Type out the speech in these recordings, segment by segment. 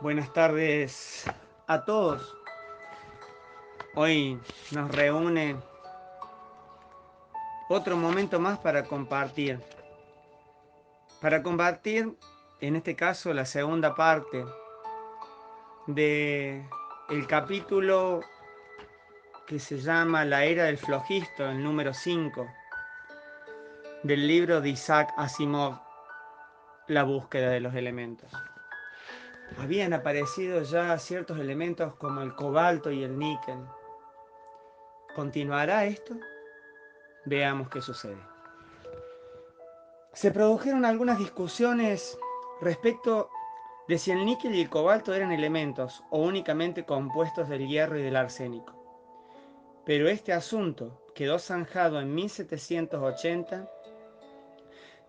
Buenas tardes a todos. Hoy nos reúne otro momento más para compartir. Para compartir, en este caso, la segunda parte de el capítulo que se llama La Era del Flojisto, el número 5 del libro de Isaac Asimov, La búsqueda de los elementos. Habían aparecido ya ciertos elementos como el cobalto y el níquel. ¿Continuará esto? Veamos qué sucede. Se produjeron algunas discusiones respecto de si el níquel y el cobalto eran elementos o únicamente compuestos del hierro y del arsénico. Pero este asunto quedó zanjado en 1780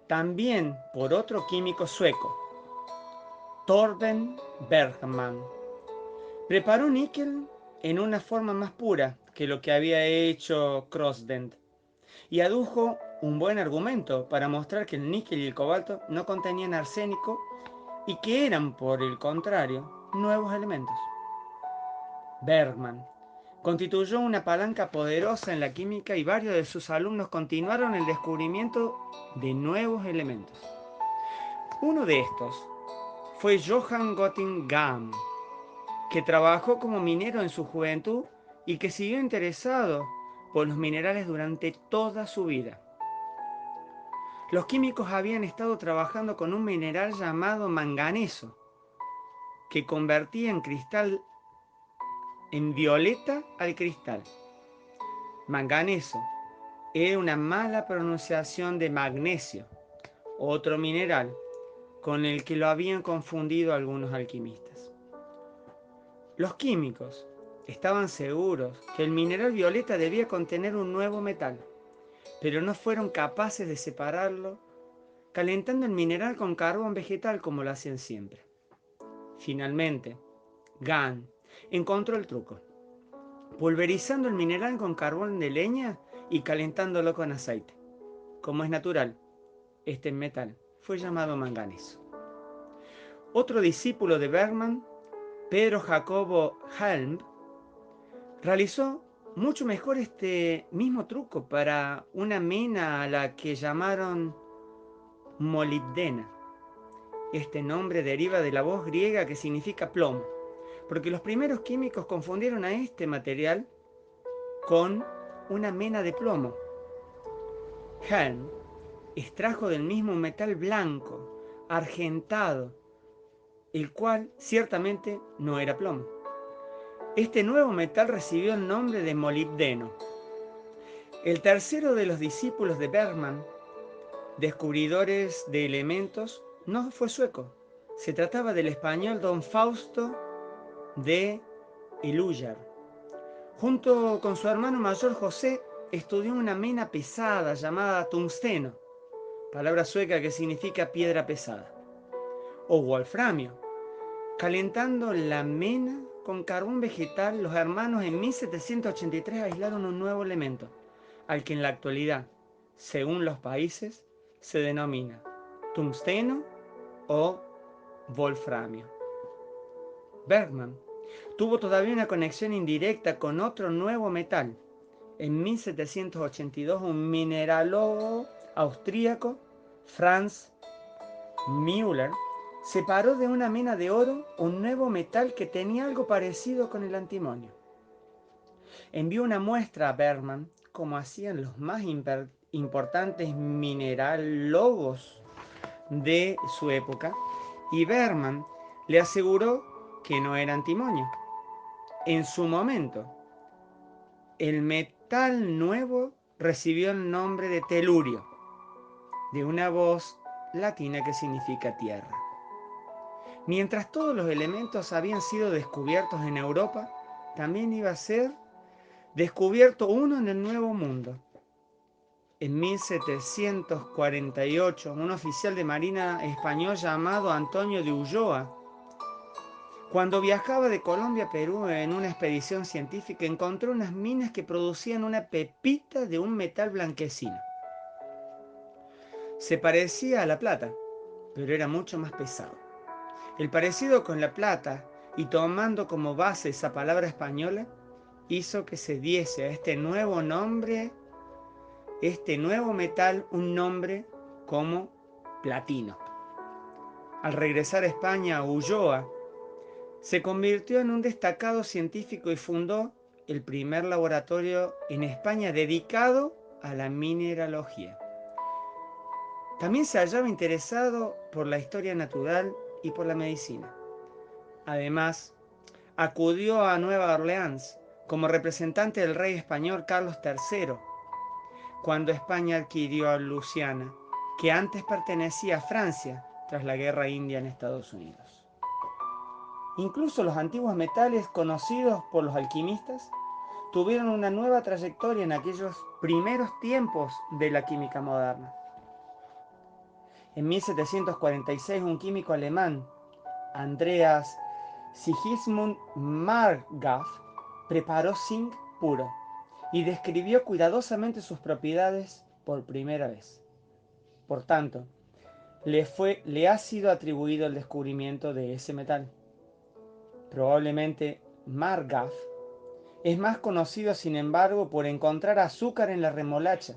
también por otro químico sueco, Torben Bergman. Preparó níquel en una forma más pura que lo que había hecho Crossdent y adujo un buen argumento para mostrar que el níquel y el cobalto no contenían arsénico y que eran, por el contrario, nuevos elementos. Bergman constituyó una palanca poderosa en la química y varios de sus alumnos continuaron el descubrimiento de nuevos elementos. Uno de estos fue Johann Göttingen, que trabajó como minero en su juventud y que siguió interesado por los minerales durante toda su vida. Los químicos habían estado trabajando con un mineral llamado manganeso, que convertía en violeta al cristal. Manganeso era una mala pronunciación de magnesio, otro mineral con el que lo habían confundido algunos alquimistas. Los químicos estaban seguros que el mineral violeta debía contener un nuevo metal, pero no fueron capaces de separarlo calentando el mineral con carbón vegetal como lo hacían siempre. Finalmente, Gahn encontró el truco, pulverizando el mineral con carbón de leña y calentándolo con aceite. Como es natural, este metal fue llamado manganeso. Otro discípulo de Bergman, Pedro Jacobo Halm, realizó mucho mejor este mismo truco para una mena a la que llamaron molibdena. Este nombre deriva de la voz griega que significa plomo, porque los primeros químicos confundieron a este material con una mena de plomo. Helm extrajo del mismo metal blanco, argentado, el cual ciertamente no era plomo. Este nuevo metal recibió el nombre de molibdeno. El tercero de los discípulos de Bergman, descubridores de elementos, no fue sueco. Se trataba del español don Fausto de Elújar. Junto con su hermano mayor José, estudió una mena pesada llamada tungsteno, palabra sueca que significa piedra pesada, o wolframio. Calentando la mena con carbón vegetal, los hermanos en 1783 aislaron un nuevo elemento, al que en la actualidad, según los países, se denomina tungsteno o wolframio. Bergman tuvo todavía una conexión indirecta con otro nuevo metal. En 1782, un mineralólogo austríaco, Franz Müller, separó de una mina de oro un nuevo metal que tenía algo parecido con el antimonio. Envió una muestra a Bergman, como hacían los más importantes mineralólogos de su época, y Bergman le aseguró que no era antimonio. En su momento, el metal nuevo recibió el nombre de telurio, de una voz latina que significa tierra. Mientras todos los elementos habían sido descubiertos en Europa, también iba a ser descubierto uno en el Nuevo Mundo. En 1748, un oficial de marina español llamado Antonio de Ulloa, cuando viajaba de Colombia a Perú en una expedición científica, encontró unas minas que producían una pepita de un metal blanquecino. Se parecía a la plata, pero era mucho más pesado. El parecido con la plata y tomando como base esa palabra española hizo que se diese a este nuevo nombre, este nuevo metal, un nombre como platino. Al regresar a España, Ulloa se convirtió en un destacado científico y fundó el primer laboratorio en España dedicado a la mineralogía. También se hallaba interesado por la historia natural y por la medicina. Además, acudió a Nueva Orleans como representante del rey español Carlos III, cuando España adquirió a Luisiana, que antes pertenecía a Francia tras la guerra india en Estados Unidos. Incluso los antiguos metales conocidos por los alquimistas tuvieron una nueva trayectoria en aquellos primeros tiempos de la química moderna. En 1746 un químico alemán, Andreas Sigismund Marggraf, preparó zinc puro y describió cuidadosamente sus propiedades por primera vez. Por tanto, le ha sido atribuido el descubrimiento de ese metal. Probablemente Marggraf es más conocido, sin embargo, por encontrar azúcar en la remolacha.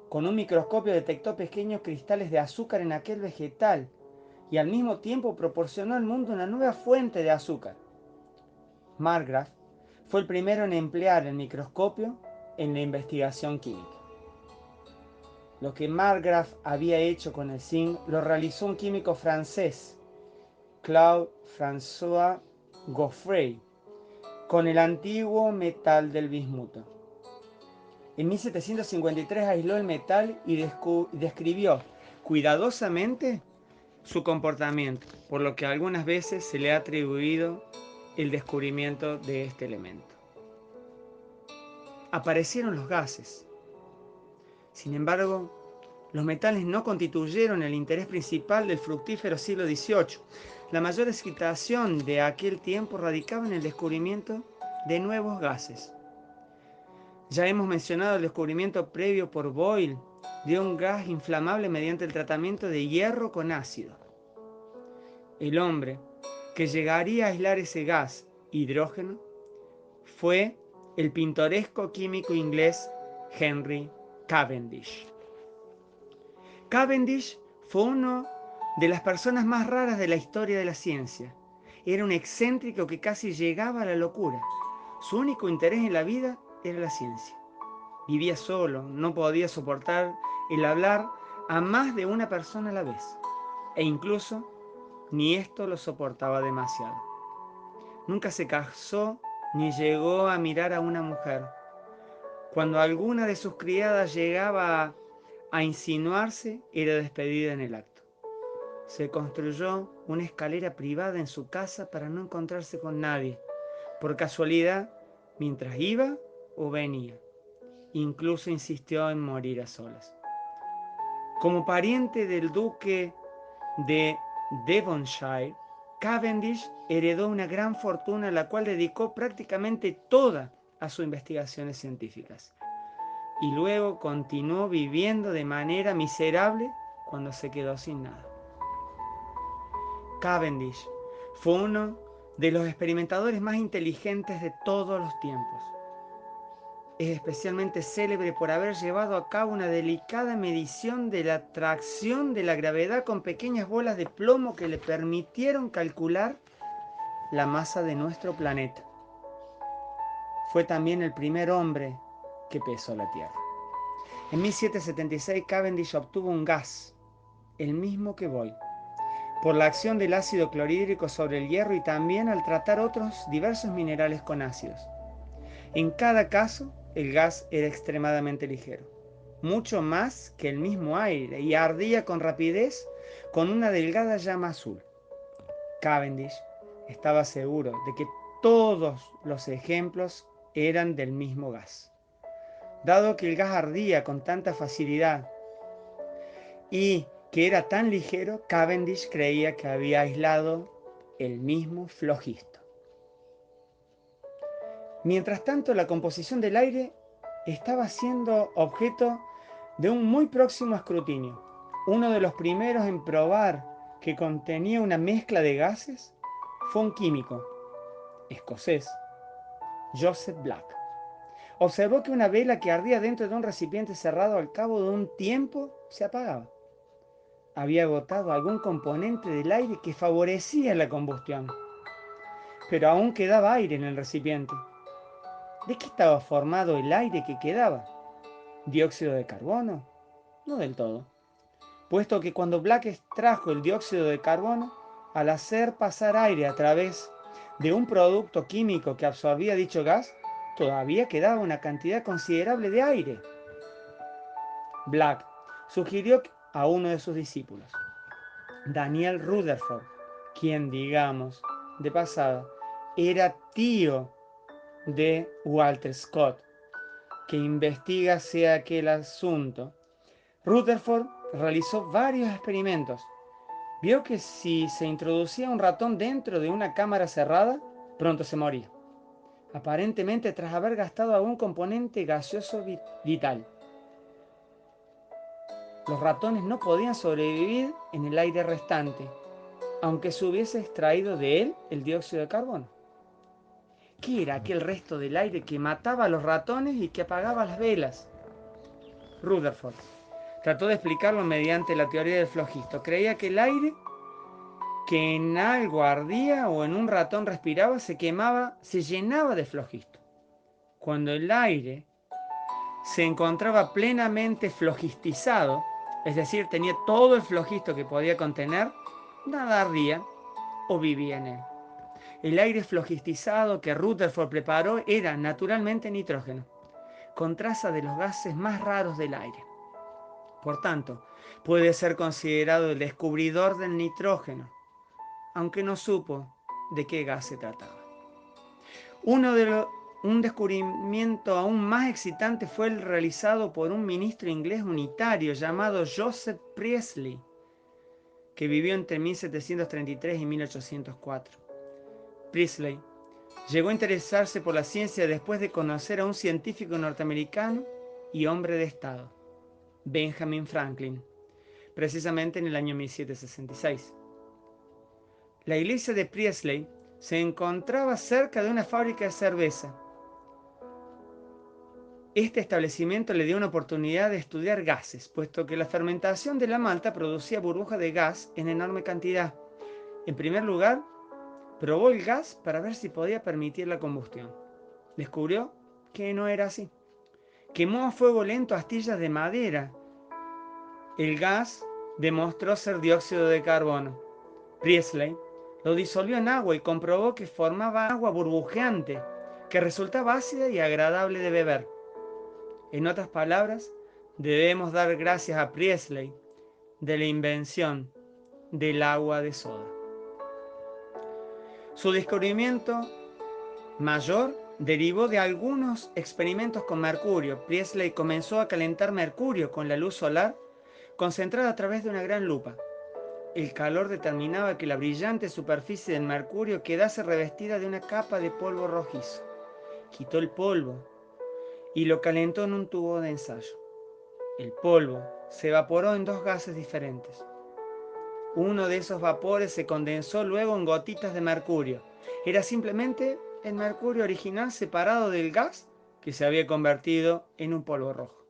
Con un microscopio detectó pequeños cristales de azúcar en aquel vegetal y al mismo tiempo proporcionó al mundo una nueva fuente de azúcar. Marggraf fue el primero en emplear el microscopio en la investigación química. Lo que Marggraf había hecho con el zinc lo realizó un químico francés, Claude François Gaufrey, con el antiguo metal del bismuto. En 1753 aisló el metal y describió cuidadosamente su comportamiento, por lo que algunas veces se le ha atribuido el descubrimiento de este elemento. Aparecieron los gases. Sin embargo, los metales no constituyeron el interés principal del fructífero siglo XVIII. La mayor excitación de aquel tiempo radicaba en el descubrimiento de nuevos gases. Ya hemos mencionado el descubrimiento previo por Boyle de un gas inflamable mediante el tratamiento de hierro con ácido. El hombre que llegaría a aislar ese gas, hidrógeno, fue el pintoresco químico inglés Henry Cavendish. Cavendish fue una de las personas más raras de la historia de la ciencia. Era un excéntrico que casi llegaba a la locura. Su único interés en la vida era la ciencia. Vivía solo, no podía soportar el hablar a más de una persona a la vez. E incluso ni esto lo soportaba demasiado. Nunca se casó ni llegó a mirar a una mujer. Cuando alguna de sus criadas llegaba a insinuarse, era despedida en el acto. Se construyó una escalera privada en su casa para no encontrarse con nadie, por casualidad, mientras iba o venía. Incluso insistió en morir a solas. Como pariente del duque de Devonshire, Cavendish heredó una gran fortuna a la cual dedicó prácticamente toda a sus investigaciones científicas. Y luego continuó viviendo de manera miserable cuando se quedó sin nada. Cavendish fue uno de los experimentadores más inteligentes de todos los tiempos. Es especialmente célebre por haber llevado a cabo una delicada medición de la atracción de la gravedad con pequeñas bolas de plomo que le permitieron calcular la masa de nuestro planeta. Fue también el primer hombre que pesó la Tierra. En 1776 Cavendish obtuvo un gas, el mismo que Boyle, por la acción del ácido clorhídrico sobre el hierro y también al tratar otros diversos minerales con ácidos. En cada caso, el gas era extremadamente ligero, mucho más que el mismo aire, y ardía con rapidez con una delgada llama azul. Cavendish estaba seguro de que todos los ejemplos eran del mismo gas. Dado que el gas ardía con tanta facilidad y que era tan ligero, Cavendish creía que había aislado el mismo flogisto. Mientras tanto, la composición del aire estaba siendo objeto de un muy próximo escrutinio. Uno de los primeros en probar que contenía una mezcla de gases fue un químico escocés, Joseph Black. Observó que una vela que ardía dentro de un recipiente cerrado al cabo de un tiempo se apagaba. Había agotado algún componente del aire que favorecía la combustión, pero aún quedaba aire en el recipiente. ¿De qué estaba formado el aire que quedaba? ¿Dióxido de carbono? No del todo, puesto que cuando Black extrajo el dióxido de carbono, al hacer pasar aire a través de un producto químico que absorbía dicho gas, todavía quedaba una cantidad considerable de aire. Black sugirió a uno de sus discípulos, Daniel Rutherford, quien, digamos, de pasada, era tío de Walter Scott, que investiga hacia aquel asunto. Rutherford realizó varios experimentos. Vio que si se introducía un ratón dentro de una cámara cerrada, pronto se moría, aparentemente tras haber gastado algún componente gaseoso vital. Los ratones no podían sobrevivir en el aire restante, aunque se hubiese extraído de él el dióxido de carbono. ¿Qué era aquel resto del aire que mataba a los ratones y que apagaba las velas? Rutherford trató de explicarlo mediante la teoría del flogisto. Creía que el aire que en algo ardía o en un ratón respiraba se quemaba, se llenaba de flogisto. Cuando el aire se encontraba plenamente flogistizado, es decir, tenía todo el flogisto que podía contener, nada ardía o vivía en él. El aire flogistizado que Rutherford preparó era naturalmente nitrógeno, con traza de los gases más raros del aire. Por tanto, puede ser considerado el descubridor del nitrógeno, aunque no supo de qué gas se trataba. Un descubrimiento aún más excitante fue el realizado por un ministro inglés unitario llamado Joseph Priestley, que vivió entre 1733 y 1804. Priestley llegó a interesarse por la ciencia después de conocer a un científico norteamericano y hombre de Estado, Benjamin Franklin, precisamente en el año 1766. La iglesia de Priestley se encontraba cerca de una fábrica de cerveza. Este establecimiento le dio una oportunidad de estudiar gases, puesto que la fermentación de la malta producía burbujas de gas en enorme cantidad. En primer lugar, probó el gas para ver si podía permitir la combustión. Descubrió que no era así. Quemó a fuego lento astillas de madera. El gas demostró ser dióxido de carbono. Priestley lo disolvió en agua y comprobó que formaba agua burbujeante, que resultaba ácida y agradable de beber. En otras palabras, debemos dar gracias a Priestley de la invención del agua de soda. Su descubrimiento mayor derivó de algunos experimentos con mercurio. Priestley comenzó a calentar mercurio con la luz solar concentrada a través de una gran lupa. El calor determinaba que la brillante superficie del mercurio quedase revestida de una capa de polvo rojizo. Quitó el polvo y lo calentó en un tubo de ensayo. El polvo se evaporó en dos gases diferentes. Uno de esos vapores se condensó luego en gotitas de mercurio. Era simplemente el mercurio original separado del gas que se había convertido en un polvo rojo.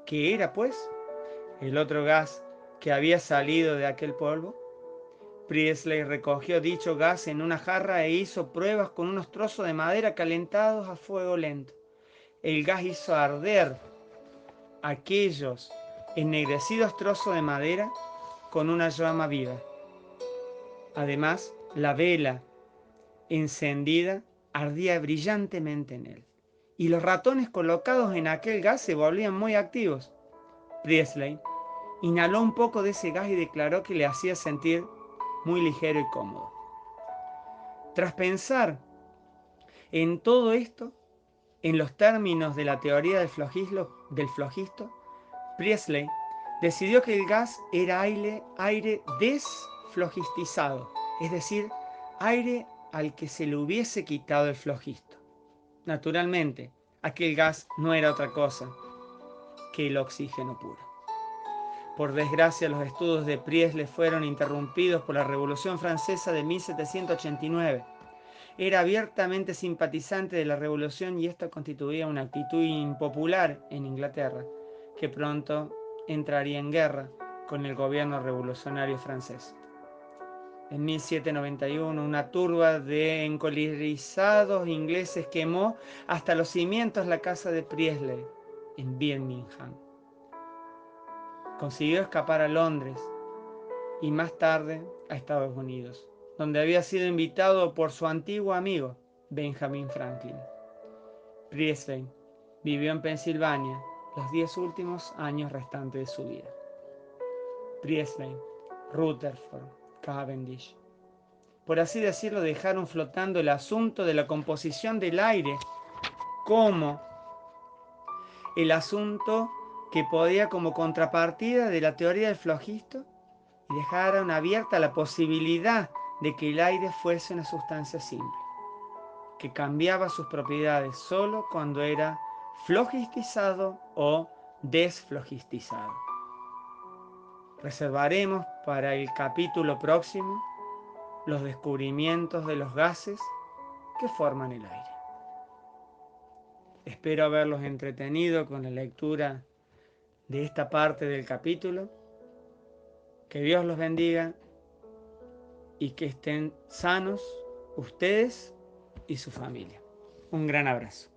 ¿Qué era, pues, el otro gas que había salido de aquel polvo? Priestley recogió dicho gas en una jarra e hizo pruebas con unos trozos de madera calentados a fuego lento. El gas hizo arder aquellos ennegrecidos trozos de madera con una llama viva. Además, la vela encendida ardía brillantemente en él, y los ratones colocados en aquel gas se volvían muy activos. Priestley inhaló un poco de ese gas y declaró que le hacía sentir muy ligero y cómodo. Tras pensar en todo esto, en los términos de la teoría del flogisto, Priestley decidió que el gas era aire desflogistizado, es decir, aire al que se le hubiese quitado el flogisto. Naturalmente, aquel gas no era otra cosa que el oxígeno puro. Por desgracia, los estudios de Priestley fueron interrumpidos por la Revolución Francesa de 1789. Era abiertamente simpatizante de la revolución y esto constituía una actitud impopular en Inglaterra, que pronto entraría en guerra con el gobierno revolucionario francés. En 1791, una turba de encolerizados ingleses quemó hasta los cimientos la casa de Priestley en Birmingham. Consiguió escapar a Londres y más tarde a Estados Unidos, donde había sido invitado por su antiguo amigo Benjamin Franklin. Priestley vivió en Pensilvania los 10 últimos años restantes de su vida. Priestley, Rutherford, Cavendish, por así decirlo, dejaron flotando el asunto de la composición del aire como el asunto que podía como contrapartida de la teoría del flogisto y dejaron abierta la posibilidad de que el aire fuese una sustancia simple, que cambiaba sus propiedades solo cuando era flogistizado o desflogistizado. Reservaremos para el capítulo próximo los descubrimientos de los gases que forman el aire. Espero haberlos entretenido con la lectura de esta parte del capítulo. Que Dios los bendiga y que estén sanos ustedes y su familia. Un gran abrazo.